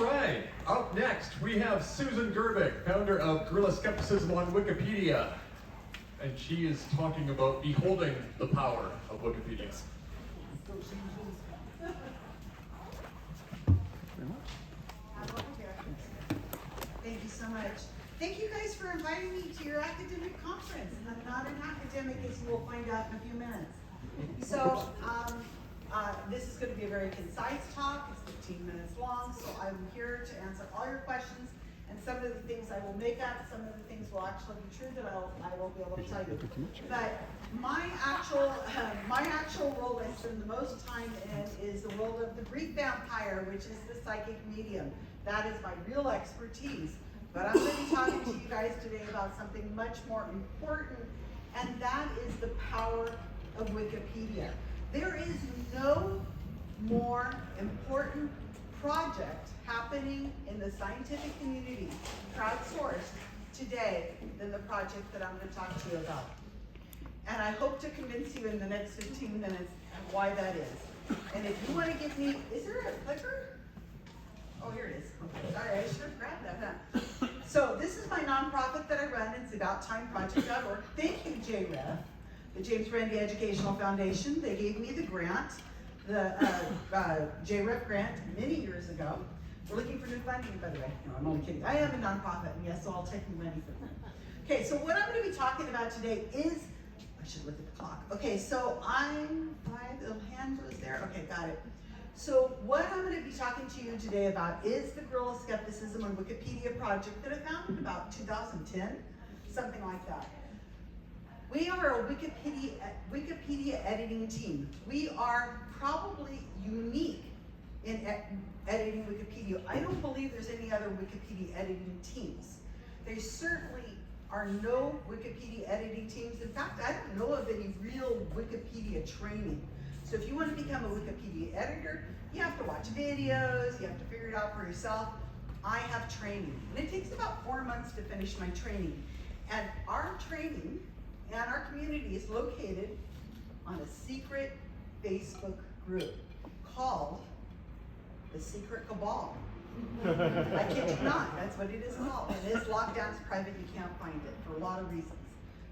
right, up next we have Susan Gerbic, founder of Guerrilla Skepticism on Wikipedia. And she is talking about beholding the power of Wikipedia. Thank you so much. Thank you guys for inviting me to your academic conference. I'm not an academic, as you will find out in a few minutes. So, this is going to be a very concise talk. It's 15 minutes long, so I'm here to answer all your questions. And some of the things I will make up, some of the things will actually be true that I will be able to tell you. But my actual role I spend the most time in is the role of the Greek vampire, which is the psychic medium. That is my real expertise. But I'm going to be talking to you guys today about something much more important, and that is the power of Wikipedia. There is no more important project happening in the scientific community, crowdsourced, today than the project that I'm going to talk to you about. And I hope to convince you in the next 15 minutes why that is. And if you want to give me, is there a clicker? Oh, here it is. Sorry, I should have grabbed that, huh? So this is my nonprofit that I run. It's AboutTimeProject.org. Thank you, JREF, the James Randi Educational Foundation. They gave me the grant, the JREF grant, many years ago. We're looking for new funding, by the way. No, I'm only kidding. I am a nonprofit, and yes, so I'll take new money from them. Okay, so what I'm going to be talking about today is, I should look at the clock. Okay, so I'm 5, the hand was there. Okay, got it. So what I'm going to be talking to you today about is the Guerrilla Skepticism on Wikipedia project that I founded about 2010, something like that. We are a Wikipedia editing team. We are probably unique in editing Wikipedia. I don't believe there's any other Wikipedia editing teams. There certainly are no Wikipedia editing teams. In fact, I don't know of any real Wikipedia training. So if you want to become a Wikipedia editor, you have to watch videos, you have to figure it out for yourself. I have training, and it takes about 4 months to finish my training. And our training and our community is located on a secret Facebook group called The Secret Cabal. I kid you not, that's what it is called. It is locked down, it's private, you can't find it for a lot of reasons.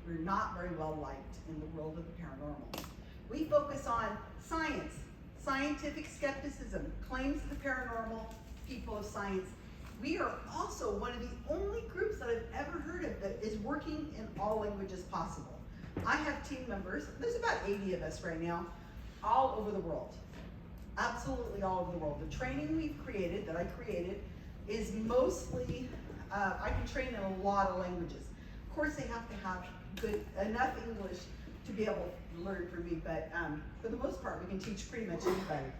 We're not very well liked in the world of the paranormal. We focus on science, scientific skepticism, claims of the paranormal, people of science. We are also one of the only groups that I've ever heard of that is working in all languages possible. I have team members, there's about 80 of us right now, all over the world. Absolutely all over the world. The training we've created, that I created, is mostly, I can train in a lot of languages. Of course, they have to have enough English to be able to learn from me, but for the most part, we can teach pretty much anybody.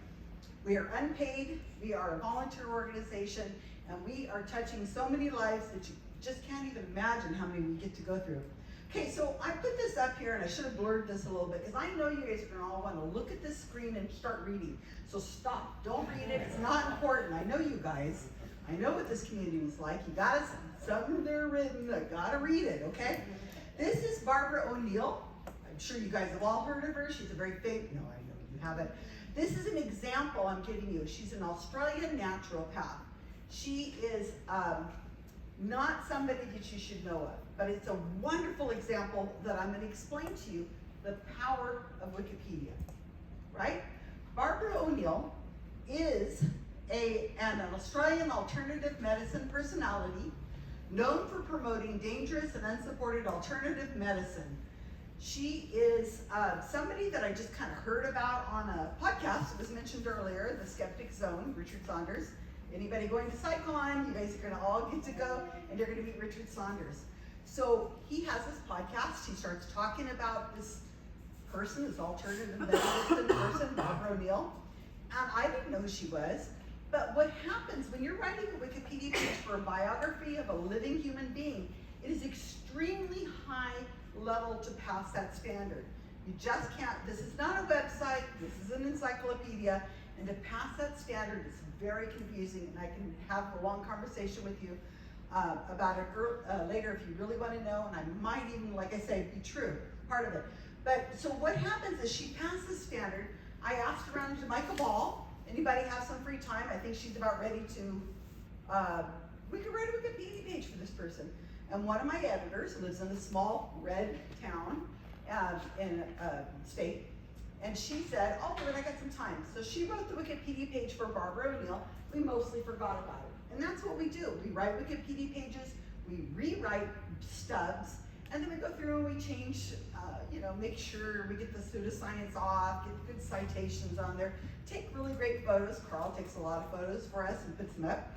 We are unpaid, we are a volunteer organization, and we are touching so many lives that you just can't even imagine how many we get to go through. Okay, so I put this up here, and I should have blurred this a little bit, because I know you guys are gonna all want to look at this screen and start reading. So stop, don't read it, it's not important. I know you guys, I know what this community is like. You got something there written, I gotta read it, okay? This is Barbara O'Neill. I'm sure you guys have all heard of her. She's a very famous, no, I know you haven't. This is an example I'm giving you. She's an Australian naturopath. She is not somebody that you should know of, but it's a wonderful example that I'm going to explain to you the power of Wikipedia, right? Barbara O'Neill is an Australian alternative medicine personality known for promoting dangerous and unsupported alternative medicine. She is somebody that I just kind of heard about on a podcast that was mentioned earlier, The Skeptic Zone, Richard Saunders. Anybody going to SciCon, you guys are going to all get to go, and you're going to meet Richard Saunders. So he has this podcast. He starts talking about this person, this alternative medicine person, Barbara O'Neill. And I didn't know who she was. But what happens when you're writing a Wikipedia page for a biography of a living human being, it is extremely high level to pass that standard. You just can't, this is not a website, this is an encyclopedia, and to pass that standard is very confusing, and I can have a long conversation with you about it later if you really want to know, and I might even, like I say, be true, part of it. But so what happens is she passed the standard. I asked around to my cabal, anybody have some free time? I think she's about ready to we could write a Wikipedia page for this person. And one of my editors lives in a small red town in a state. And she said, oh, but I got some time. So she wrote the Wikipedia page for Barbara O'Neill. We mostly forgot about it. And that's what we do. We write Wikipedia pages, we rewrite stubs, and then we go through and we change, make sure we get the pseudoscience off, get good citations on there, take really great photos. Carl takes a lot of photos for us and puts them up.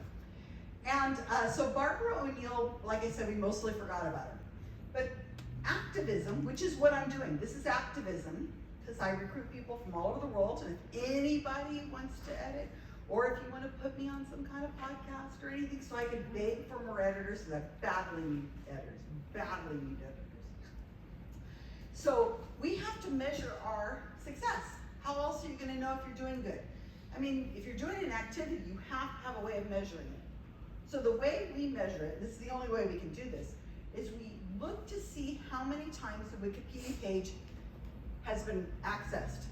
And so Barbara O'Neill, like I said, we mostly forgot about her. But activism, which is what I'm doing, this is activism, because I recruit people from all over the world, and if anybody wants to edit, or if you want to put me on some kind of podcast or anything, so I can beg for more editors, because I badly need editors. So we have to measure our success. How else are you going to know if you're doing good? I mean, if you're doing an activity, you have to have a way of measuring it. So the way we measure it, this is the only way we can do this, is we look to see how many times the Wikipedia page has been accessed,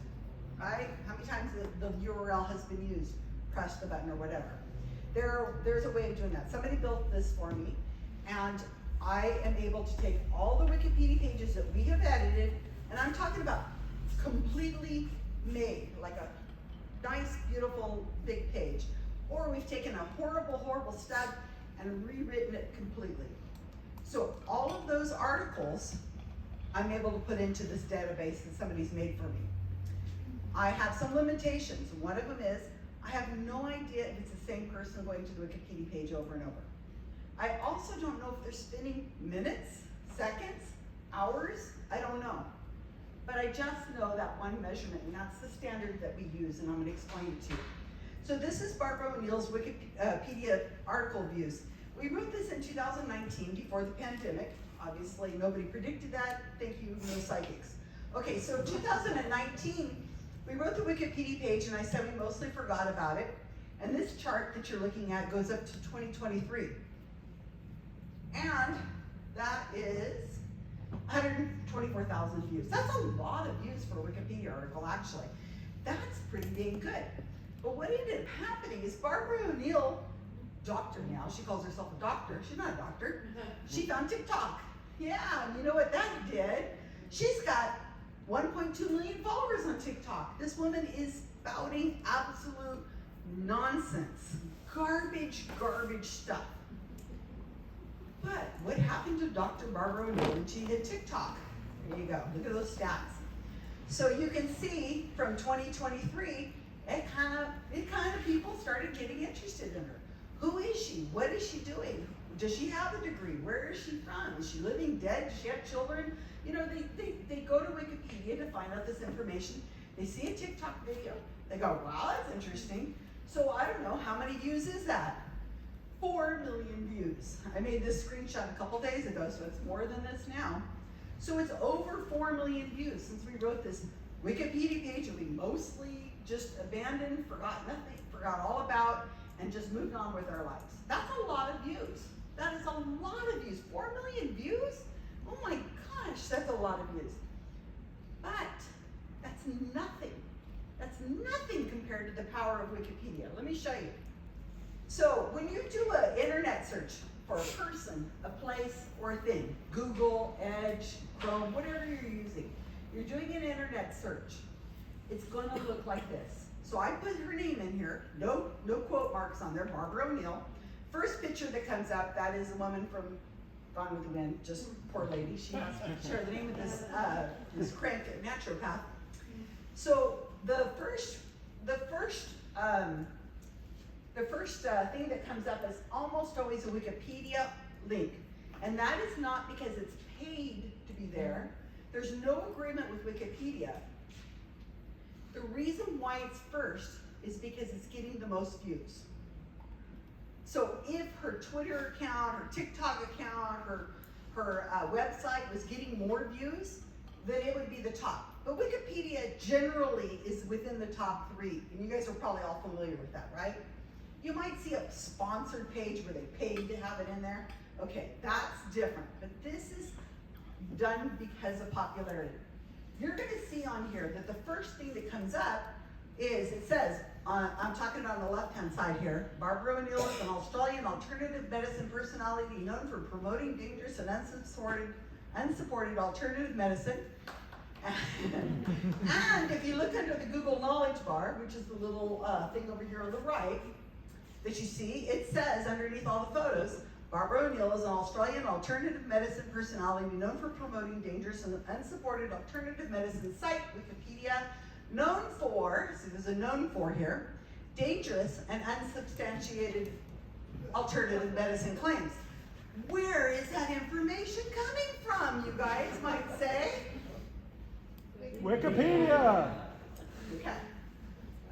right? How many times the URL has been used, press the button or whatever. There's a way of doing that. Somebody built this for me, and I am able to take all the Wikipedia pages that we have edited, and I'm talking about completely made, like a nice, beautiful, big page. Or we've taken a horrible, horrible stub and rewritten it completely. So all of those articles, I'm able to put into this database that somebody's made for me. I have some limitations. One of them is, I have no idea if it's the same person going to the Wikipedia page over and over. I also don't know if they're spending minutes, seconds, hours, I don't know. But I just know that one measurement, and that's the standard that we use, and I'm going to explain it to you. So this is Barbara O'Neill's Wikipedia article views. We wrote this in 2019 before the pandemic. Obviously, nobody predicted that. Thank you, no psychics. Okay, so 2019, we wrote the Wikipedia page, and I said we mostly forgot about it. And this chart that you're looking at goes up to 2023. And that is 124,000 views. That's a lot of views for a Wikipedia article, actually. That's pretty dang good. But what ended up happening is Barbara O'Neill, doctor now, she calls herself a doctor. She's not a doctor. She found TikTok. Yeah, and you know what that did? She's got 1.2 million followers on TikTok. This woman is spouting absolute nonsense. Garbage stuff. But what happened to Dr. Barbara O'Neill when she hit TikTok? There you go, look at those stats. So you can see from 2023, it kind of people started getting interested in her. Who is she? What is she doing? Does she have a degree? Where is she from? Is she living dead? Does she have children? You know, they go to Wikipedia to find out this information. They see a TikTok video. They go, wow, that's interesting. So I don't know, how many views is that? 4 million views. I made this screenshot a couple days ago, so it's more than this now. So it's over 4 million views since we wrote this Wikipedia page that we mostly just abandoned, forgot nothing, forgot all about, and just moved on with our lives. That's a lot of views. That is a lot of views. 4 million views? Oh my gosh, that's a lot of views. But that's nothing. That's nothing compared to the power of Wikipedia. Let me show you. So when you do an internet search for a person, a place, or a thing, Google, Edge, Chrome, whatever you're using, you're doing an internet search. It's going to look like this. So I put her name in here, no quote marks on there, Barbara O'Neill. First picture that comes up, that is a woman from Gone with the Wind, just poor lady. She has to share the name of this crank naturopath. So the first thing that comes up is almost always a Wikipedia link. And that is not because it's paid to be there. There's no agreement with Wikipedia. The reason why it's first is because it's getting the most views. So if her Twitter account, her TikTok account, her website was getting more views, then it would be the top. But Wikipedia generally is within the top 3. And you guys are probably all familiar with that, right? You might see a sponsored page where they paid to have it in there. Okay, that's different. But this is done because of popularity. You're going to see on here that the first thing that comes up is, it says I'm talking about on the left-hand side here. Barbara O'Neill is an Australian alternative medicine personality known for promoting dangerous and unsupported alternative medicine. And if you look under the Google knowledge bar, which is the little thing over here on the right, that you see, it says underneath all the photos, Barbara O'Neill is an Australian alternative medicine personality known for promoting dangerous and unsupported alternative medicine site, Wikipedia, known for, see there's a known for here, dangerous and unsubstantiated alternative medicine claims. Where is that information coming from, you guys might say? Wikipedia! Okay.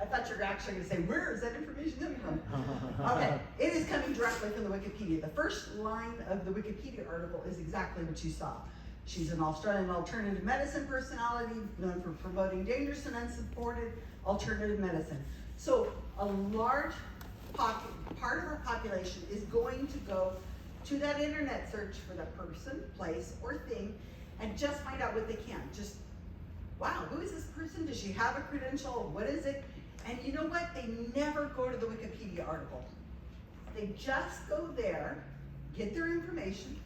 I thought you were actually going to say, where is that information coming from? Okay, it is coming directly from the Wikipedia. The first line of the Wikipedia article is exactly what you saw. She's an Australian alternative medicine personality known for promoting dangerous and unsupported alternative medicine. So a large part of our population is going to go to that internet search for that person, place, or thing, and just find out what they can. Just, wow, who is this person? Does she have a credential? What is it? And you know what? They never go to the Wikipedia article. They just go there, get their information,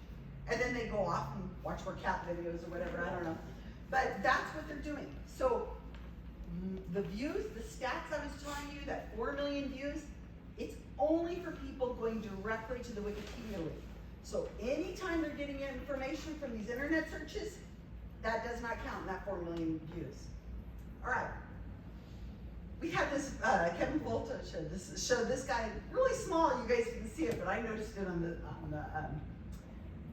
and then they go off and watch more cat videos or whatever, I don't know. But that's what they're doing. So the views, the stats I was telling you, that 4 million views, it's only for people going directly to the Wikipedia link. So anytime they're getting information from these internet searches, that does not count in that 4 million views. All right. We had this, Kevin Volta showed this guy, really small, you guys didn't see it, but I noticed it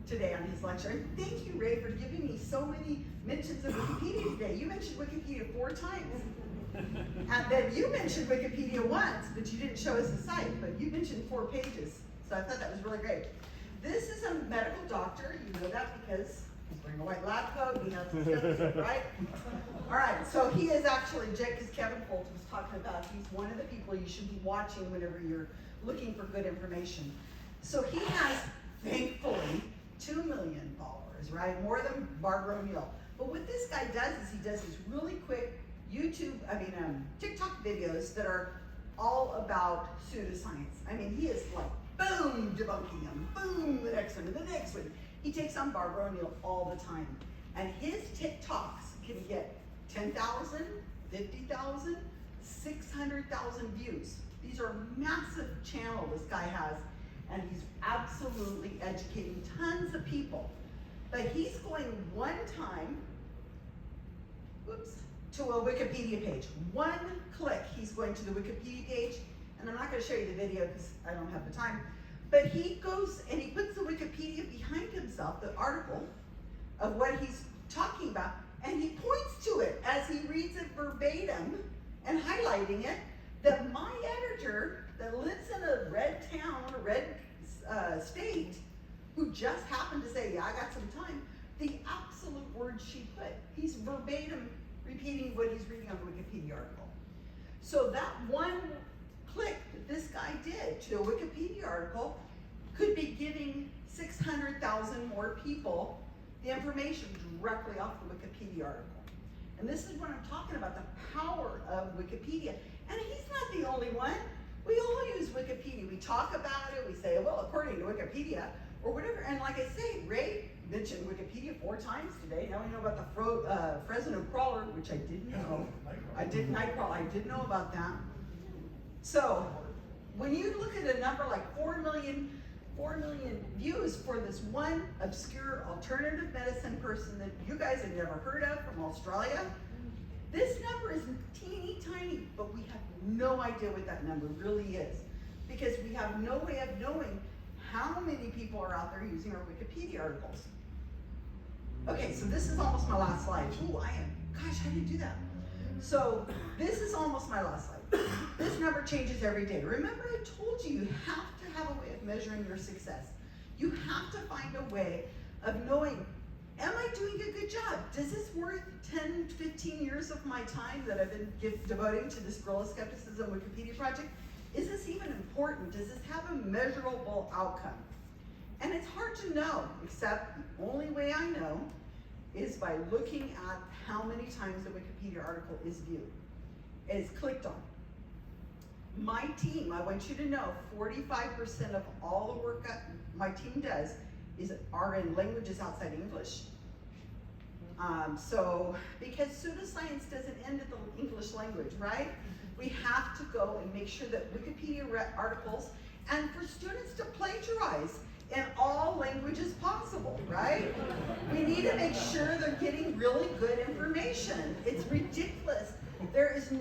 today on his lecture. And thank you, Ray, for giving me so many mentions of Wikipedia today. You mentioned Wikipedia 4 times. And then you mentioned Wikipedia once, but you didn't show us the site, but you mentioned 4 pages. So I thought that was really great. This is a medical doctor. You know that because he's wearing a white lab coat, he has his stethoscope, right? All right, so he is actually, Jake, as Kevin Holt was talking about, he's one of the people you should be watching whenever you're looking for good information. So he has, thankfully, 2 million followers, right? More than Barbara O'Neill. But what this guy does is he does these really quick TikTok videos that are all about pseudoscience. I mean, he is like, boom, debunking them, boom, the next one, and the next one. He takes on Barbara O'Neill all the time. And his TikToks can get 10,000, 50,000, 600,000 views. These are massive channel this guy has, and he's absolutely educating tons of people. But he's going one time, to a Wikipedia page. One click, he's going to the Wikipedia page, and I'm not going to show you the video because I don't have the time, but he goes and he puts the Wikipedia behind himself, the article of what he's talking about, and he points to it as he reads it verbatim and highlighting it, that my editor that lives in a red town, a red state, who just happened to say, yeah, I got some time, the absolute words she put. He's verbatim repeating what he's reading on the Wikipedia article. So that one click that this guy did to a Wikipedia article could be giving 600,000 more people the information directly off the Wikipedia article. And this is what I'm talking about, the power of Wikipedia. And he's not the only one. We all use Wikipedia. We talk about it, we say, well, according to Wikipedia, or whatever. And like I say, Ray mentioned Wikipedia 4 times today. Now we know about the Fresno crawler, which I didn't know. I did know about that. So when you look at a number like 4 million views for this one obscure alternative medicine person that you guys have never heard of from Australia, this number is teeny tiny, but we have no idea what that number really is, because we have no way of knowing how many people are out there using our Wikipedia articles. Okay, so this is almost my last slide. Ooh, gosh, I didn't do that. So this is almost my last slide. This number changes every day. Remember, I told you, you have to have a way of measuring your success. You have to find a way of knowing, am I doing a good job? Does this worth 10, 15 years of my time that I've been devoting to this Gorilla Skepticism Wikipedia project? Is this even important? Does this have a measurable outcome? And it's hard to know, except the only way I know is by looking at how many times the Wikipedia article is viewed, is clicked on. My team, I want you to know, 45% of all the work my team does are in languages outside English. So, because pseudoscience doesn't end at the English language, right? We have to go and make sure that Wikipedia articles, and for students to plagiarize in all languages possible, right? We need to make sure they're getting really good information. It's ridiculous. There is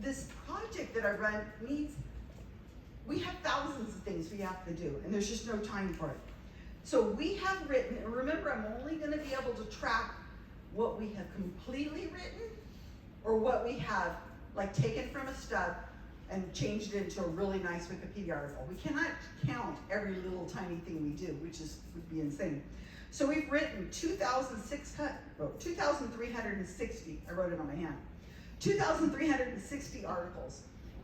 this project that I run we have thousands of things we have to do, and there's just no time for it. So we have written, and remember, I'm only going to be able to track what we have completely written or what we have like taken from a stub and changed it into a really nice Wikipedia article. We cannot count every little tiny thing we do, which would be insane. So we've written 2,360, I wrote it on my hand, 2,360 articles.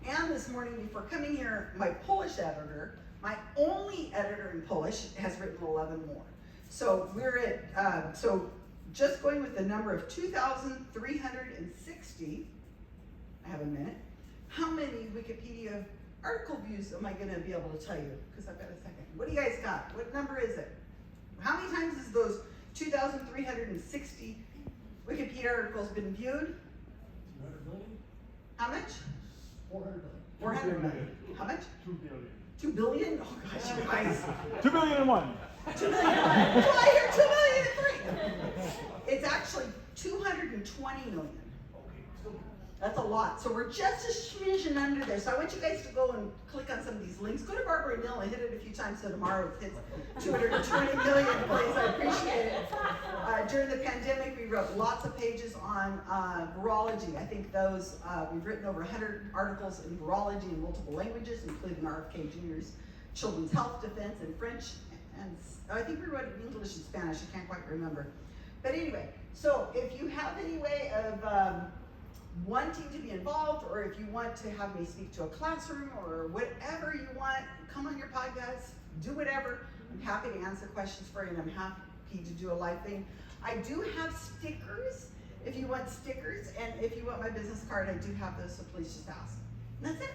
And this morning before coming here, my Polish editor, my only editor in Polish, has written 11 more. So we're at, so just going with the number of 2,360, I have a minute. How many Wikipedia article views am I gonna be able to tell you? Because I've got a second. What do you guys got? What number is it? How many times has those 2,360 Wikipedia articles been viewed? 200 million? How much? 400 million. 400 million. How much? 2 billion. 2 billion? Oh gosh, you guys. 2 billion and 1. 2 million. Well, I hear 2 million and 3. It's actually 220 million. That's a lot. So we're just a smidgen under there. So I want you guys to go and click on some of these links. Go to Barbara Mill and hit it a few times so tomorrow it hits 220 million, please. I appreciate it. During the pandemic, we wrote lots of pages on virology. I think those, we've written over 100 articles in virology in multiple languages, including RFK Jr.'s Children's Health Defense in French. And I think we wrote it in English and Spanish. I can't quite remember. But anyway, so if you have any way of wanting to be involved, or if you want to have me speak to a classroom or whatever you want, come on your podcast, do whatever. I'm happy to answer questions for you, and I'm happy to do a live thing. I do have stickers if you want stickers, and if you want my business card, I do have those, so please just ask. And that's it.